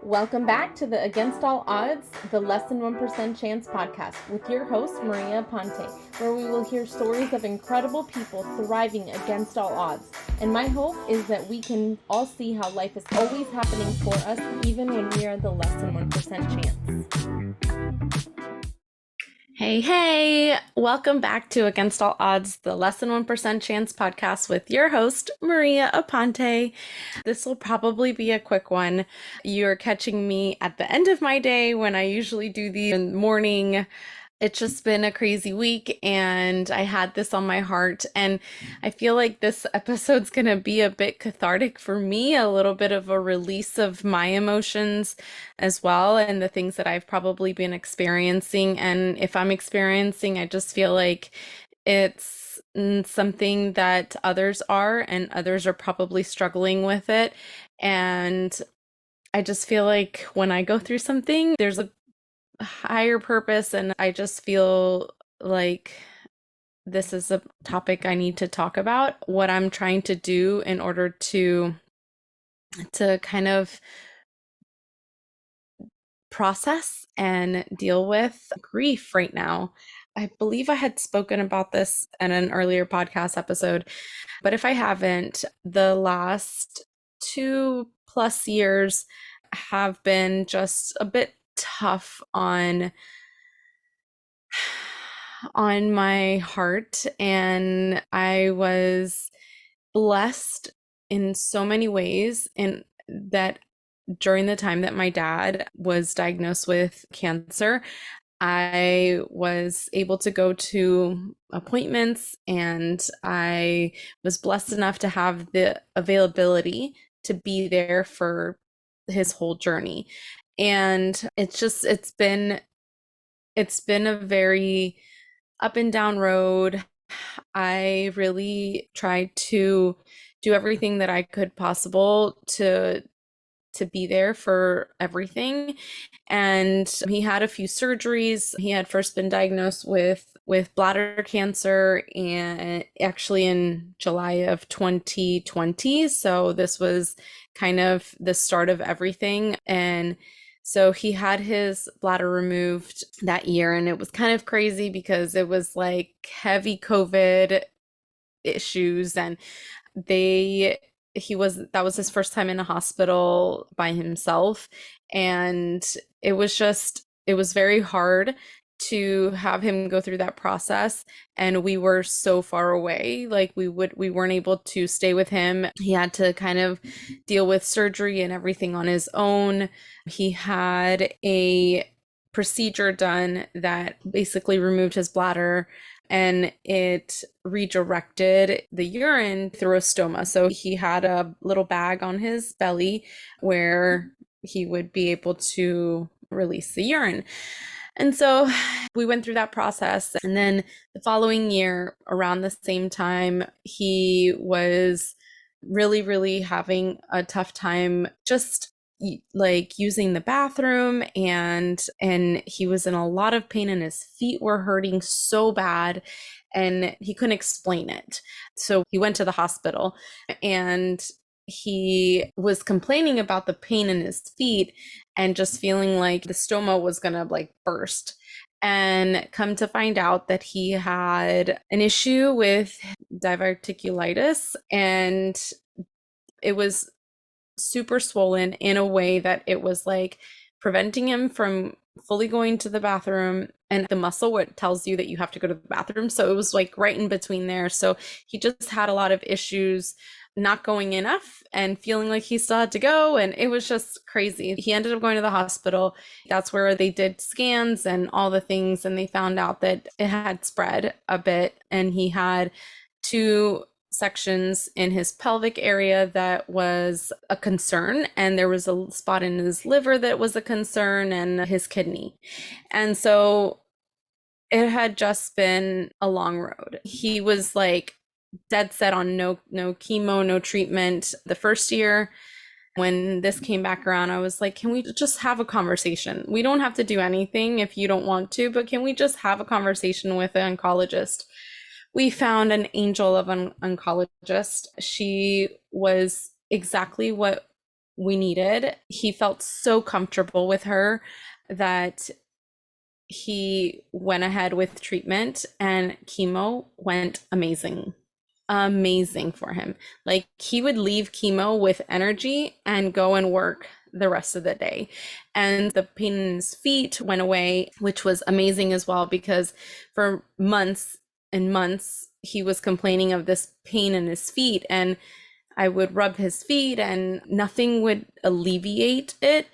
Welcome back to the Against All Odds, the Less Than 1% Chance podcast with your host, Maria Ponte, where we will hear stories of incredible people thriving against all odds. And my hope is that we can all see how life is always happening for us, even when we are the less than 1% chance. Hey, welcome back to Against All Odds, the Less Than 1% Chance podcast with your host, Maria Aponte. This will probably be a quick one. You're catching me at the end of my day when I usually do the morning. It's just been a crazy week and I had this on my heart, and I feel like this episode's gonna be a bit cathartic for me, a little bit of a release of my emotions as well and the things that I've probably been experiencing. And if I'm experiencing, I just feel like it's something that others are, and others are probably struggling with it. And I just feel like when I go through something, there's a higher purpose, and I just feel like this is a topic I need to talk about, what I'm trying to do in order to kind of process and deal with grief right now. I believe I had spoken about this in an earlier podcast episode, but if I haven't, the last 2+ years have been just a bit tough on my heart, and I was blessed in so many ways in that during the time that my dad was diagnosed with cancer, I was able to go to appointments, and I was blessed enough to have the availability to be there for his whole journey. And it's been a very up and down road. I really tried to do everything that I could possible to be there for everything. And he had a few surgeries. He had first been diagnosed with bladder cancer, and actually in July of 2020. So this was kind of the start of everything. And so he had his bladder removed that year, and it was kind of crazy because it was like heavy COVID issues, and that was his first time in a hospital by himself, and it was very hard to have him go through that process. And we were so far away, like we weren't able to stay with him. He had to kind of deal with surgery and everything on his own. He had a procedure done that basically removed his bladder, and it redirected the urine through a stoma. So he had a little bag on his belly where he would be able to release the urine. And so we went through that process. And then the following year, around the same time, he was really, really having a tough time just like using the bathroom, and he was in a lot of pain, and his feet were hurting so bad, and he couldn't explain it. So he went to the hospital, and he was complaining about the pain in his feet and just feeling like the stoma was gonna like burst. And come to find out that he had an issue with diverticulitis, and it was super swollen in a way that it was like preventing him from fully going to the bathroom, and the muscle what tells you that you have to go to the bathroom. So it was like right in between there. So he just had a lot of issues not going enough and feeling like he still had to go, and it was just crazy. He ended up going to the hospital. That's where they did scans and all the things, and they found out that it had spread a bit, and he had 2 sections in his pelvic area that was a concern, and there was a spot in his liver that was a concern, and his kidney. And so it had just been a long road. He was like dead set on no chemo, no treatment. The first year when this came back around, I was like, can we just have a conversation? We don't have to do anything if you don't want to, but can we just have a conversation with an oncologist? We found an angel of an oncologist. She was exactly what we needed. He felt so comfortable with her that he went ahead with treatment, and chemo went amazing for him. Like, he would leave chemo with energy and go and work the rest of the day. And the pain in his feet went away, which was amazing as well, because for months and months he was complaining of this pain in his feet, and I would rub his feet and nothing would alleviate it.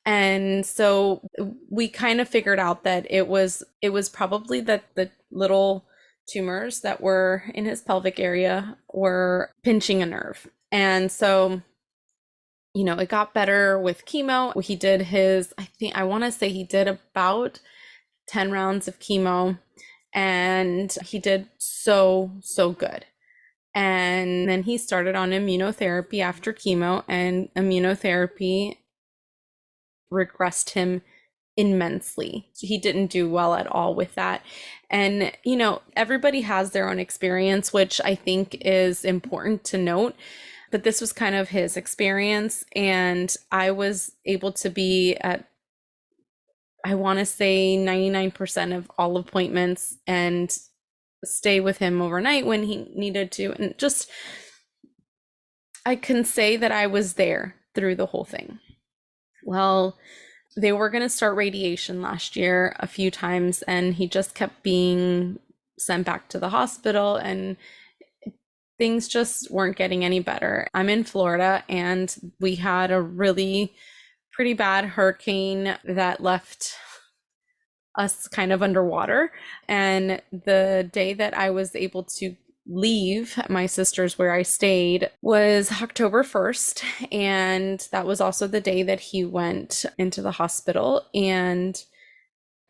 And so we kind of figured out that it was probably that the little tumors that were in his pelvic area were pinching a nerve. And so, it got better with chemo. He did I want to say he did about 10 rounds of chemo, and he did so good. And then he started on immunotherapy after chemo, and immunotherapy regressed him immensely. He didn't do well at all with that. And, everybody has their own experience, which I think is important to note. But this was kind of his experience. And I was able to be at, I want to say, 99% of all appointments and stay with him overnight when he needed to. And just, I can say that I was there through the whole thing. Well, they were going to start radiation last year a few times, and he just kept being sent back to the hospital, and things just weren't getting any better. I'm in Florida, and we had a really pretty bad hurricane that left us kind of underwater. And the day that I was able to leave my sister's where I stayed was October 1st. And that was also the day that he went into the hospital, and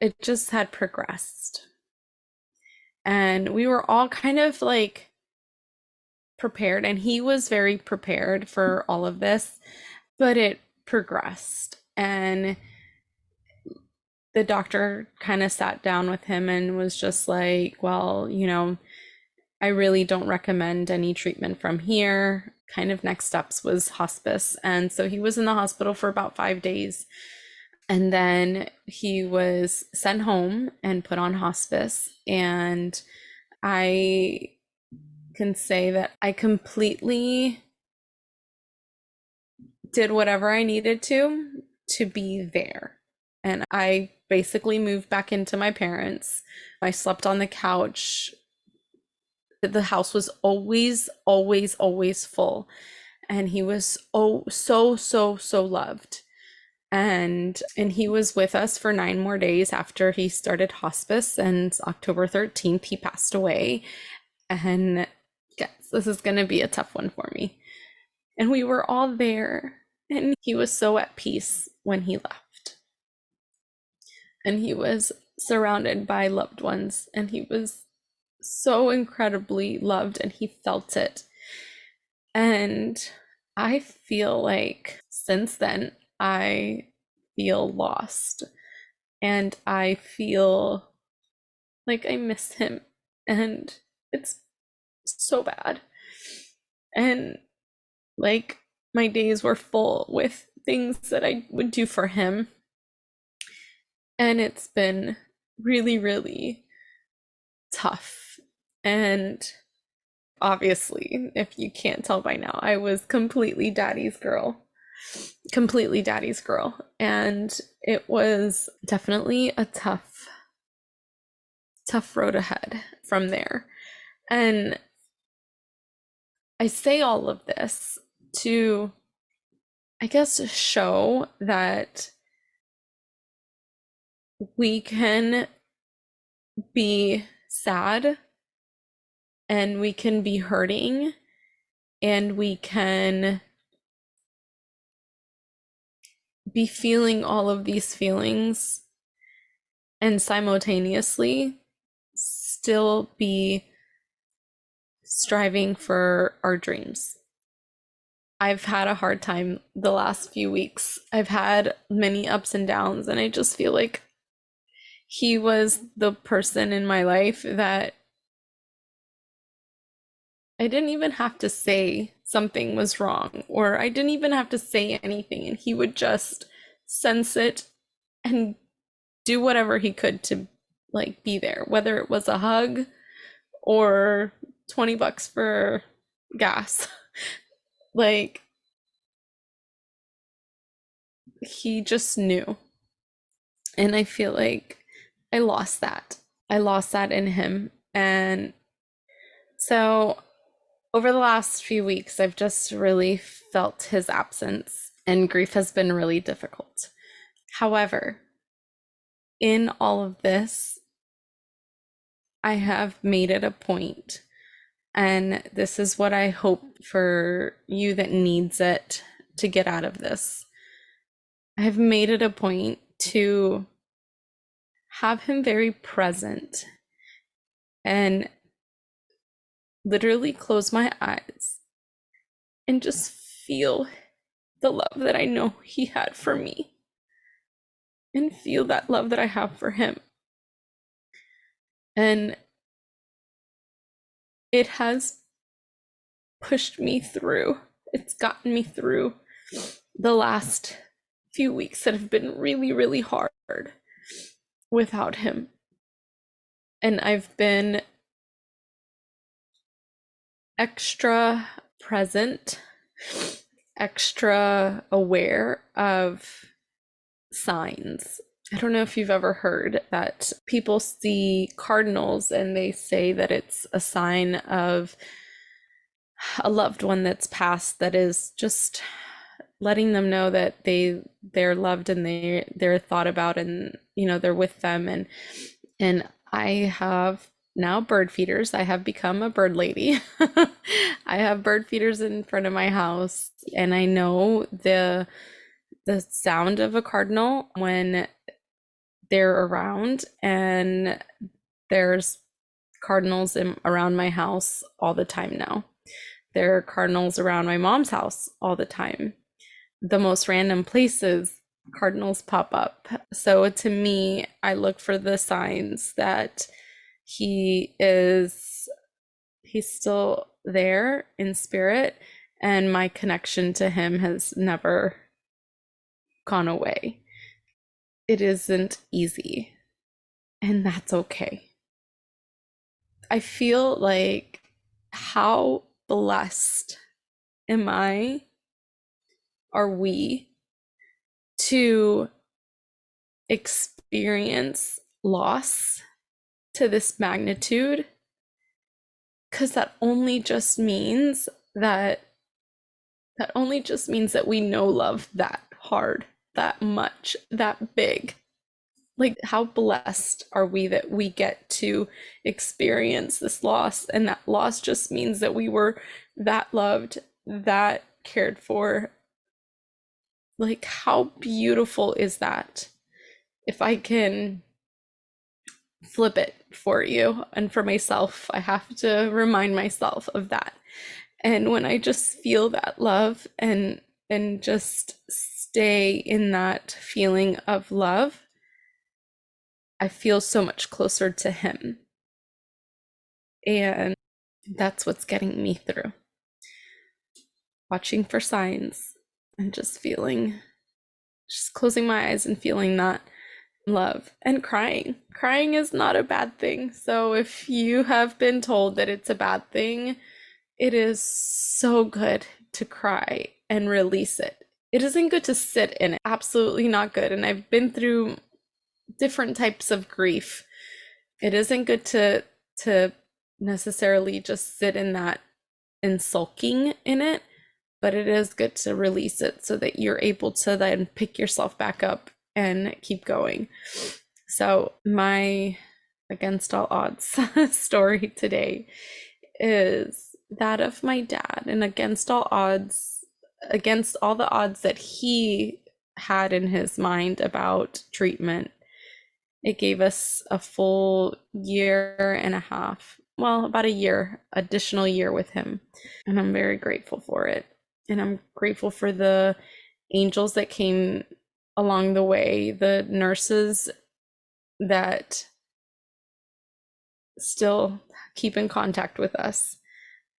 it just had progressed. And we were all kind of like prepared, and he was very prepared for all of this, but it progressed. And the doctor kind of sat down with him and was just like, well, I really don't recommend any treatment from here. Kind of next steps was hospice. And so he was in the hospital for about 5 days. And then he was sent home and put on hospice. And I can say that I completely did whatever I needed to be there. And I basically moved back into my parents. I slept on the couch. The house was always full. And he was so loved. And he was with us for 9 more days after he started hospice. And October 13th, he passed away. And yes, this is going to be a tough one for me. And we were all there. And he was so at peace when he left. And he was surrounded by loved ones. And he was so incredibly loved, and he felt it. And I feel like since then, I feel lost. And I feel like I miss him. And it's so bad. And like, my days were full with things that I would do for him. And it's been really tough. And obviously, if you can't tell by now, I was completely daddy's girl. And it was definitely a tough road ahead from there. And I say all of this to, I guess, show that we can be sad, and we can be hurting, and we can be feeling all of these feelings, and simultaneously still be striving for our dreams. I've had a hard time the last few weeks. I've had many ups and downs, and I just feel like he was the person in my life that I didn't even have to say something was wrong, or I didn't even have to say anything, and he would just sense it and do whatever he could to like be there, whether it was a hug or 20 bucks for gas. Like he just knew. And I feel like I lost that. I lost that in him. And so over the last few weeks, I've just really felt his absence, and grief has been really difficult. However, in all of this, I have made it a point, and this is what I hope for you that needs it to get out of this. I've made it a point to have him very present and literally close my eyes and just feel the love that I know he had for me and feel that love that I have for him. And it has pushed me through. It's gotten me through the last few weeks that have been really, really hard without him. And I've been extra present, extra aware of signs. I don't know if you've ever heard that people see cardinals and they say that it's a sign of a loved one that's passed, that is just letting them know that they're loved and they're thought about, and they're with them. And I have now bird feeders. I have become a bird lady. I have bird feeders in front of my house, and I know the sound of a cardinal when they're around, and there's cardinals around my house all the time now. There are cardinals around my mom's house all the time. The most random places cardinals pop up. So to me, I look for the signs that he's still there in spirit, and my connection to him has never gone away. It isn't easy, and that's okay. I feel like, how blessed are we to experience loss to this magnitude? Because that only just means that we know love that hard, that much, that big. Like, how blessed are we that we get to experience this loss? And that loss just means that we were that loved, that cared for. Like, how beautiful is that? If I can flip it for you and for myself, I have to remind myself of that. And when I just feel that love and just stay in that feeling of love, I feel so much closer to him. And that's what's getting me through. Watching for signs and just closing my eyes and feeling that love, and crying. Crying is not a bad thing. So if you have been told that it's a bad thing, it is so good to cry and release it. It isn't good to sit in it. Absolutely not good. And I've been through different types of grief. It isn't good to necessarily just sit in that and sulking in it, but it is good to release it so that you're able to then pick yourself back up and keep going. So my against all odds story today is that of my dad, and against all the odds that he had in his mind about treatment. It gave us a full year and a half, well, about a year, additional year with him. And I'm very grateful for it. And I'm grateful for the angels that came along the way, the nurses that still keep in contact with us,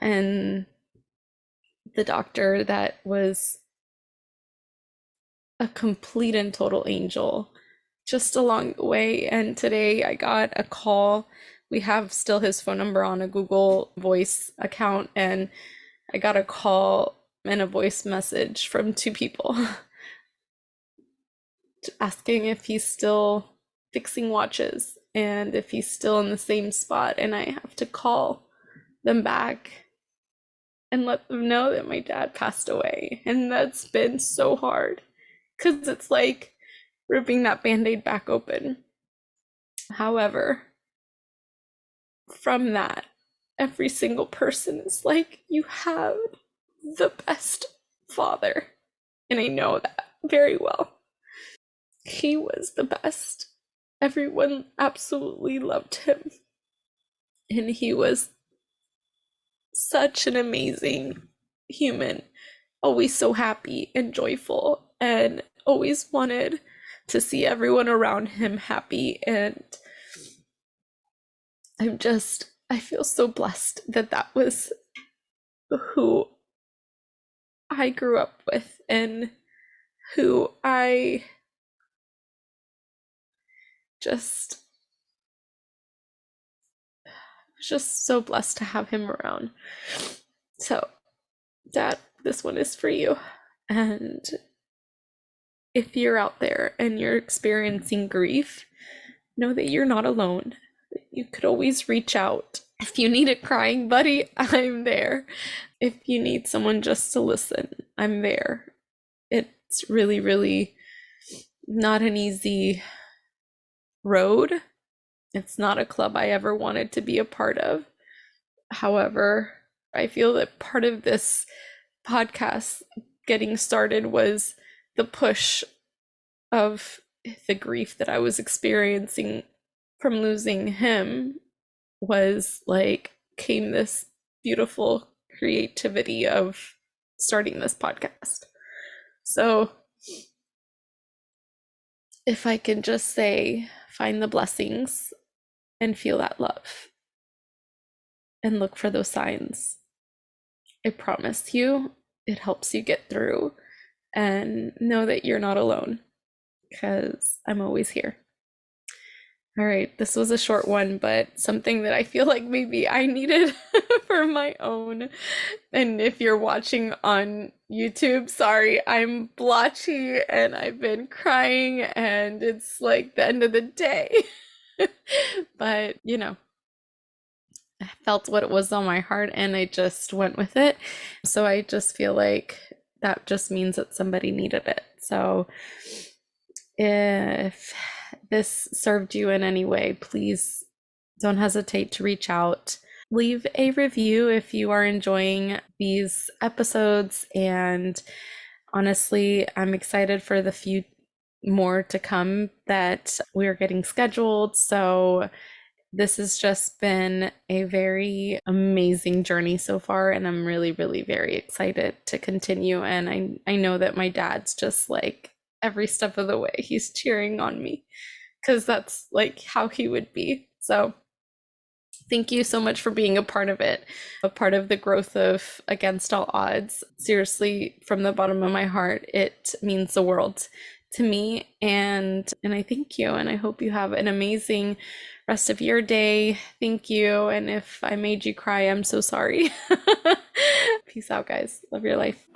and the doctor that was a complete and total angel just along the way. And today I got a call. We have still his phone number on a Google Voice account, and I got a call and a voice message from two people asking if he's still fixing watches and if he's still in the same spot. And I have to call them back and let them know that my dad passed away. And that's been so hard because it's like ripping that Bandaid back open. However, from that, every single person is like, you have the best father. And I know that very well. He was the best. Everyone absolutely loved him. And he was such an amazing human, always so happy and joyful, and always wanted to see everyone around him happy. And I feel so blessed that that was who I grew up with and who I just was just so blessed to have him around. So, Dad, this one is for you. And if you're out there and you're experiencing grief, know that you're not alone. You could always reach out. If you need a crying buddy, I'm there. If you need someone just to listen, I'm there. It's really, really not an easy road. It's not a club I ever wanted to be a part of. However, I feel that part of this podcast getting started was the push of the grief that I was experiencing from losing him. Was like, came this beautiful creativity of starting this podcast. So if I can just say, find the blessings and feel that love and look for those signs, I promise you it helps you get through, and know that you're not alone, because I'm always here. All right, this was a short one, but something that I feel like maybe I needed for my own. And if you're watching on YouTube, sorry, I'm blotchy and I've been crying and it's like the end of the day. But, I felt what it was on my heart and I just went with it. So I just feel like that just means that somebody needed it. So if this served you in any way, please don't hesitate to reach out. Leave a review if you are enjoying these episodes. And honestly, I'm excited for the few more to come that we're getting scheduled. So this has just been a very amazing journey so far, and I'm really, really very excited to continue. And I know that my dad's just like every step of the way, he's cheering on me because that's like how he would be. So thank you so much for being a part of it, a part of the growth of Against All Odds. Seriously, from the bottom of my heart, it means the world to me. And I thank you, and I hope you have an amazing rest of your day. Thank you. And if I made you cry, I'm so sorry. Peace out, guys. Love your life.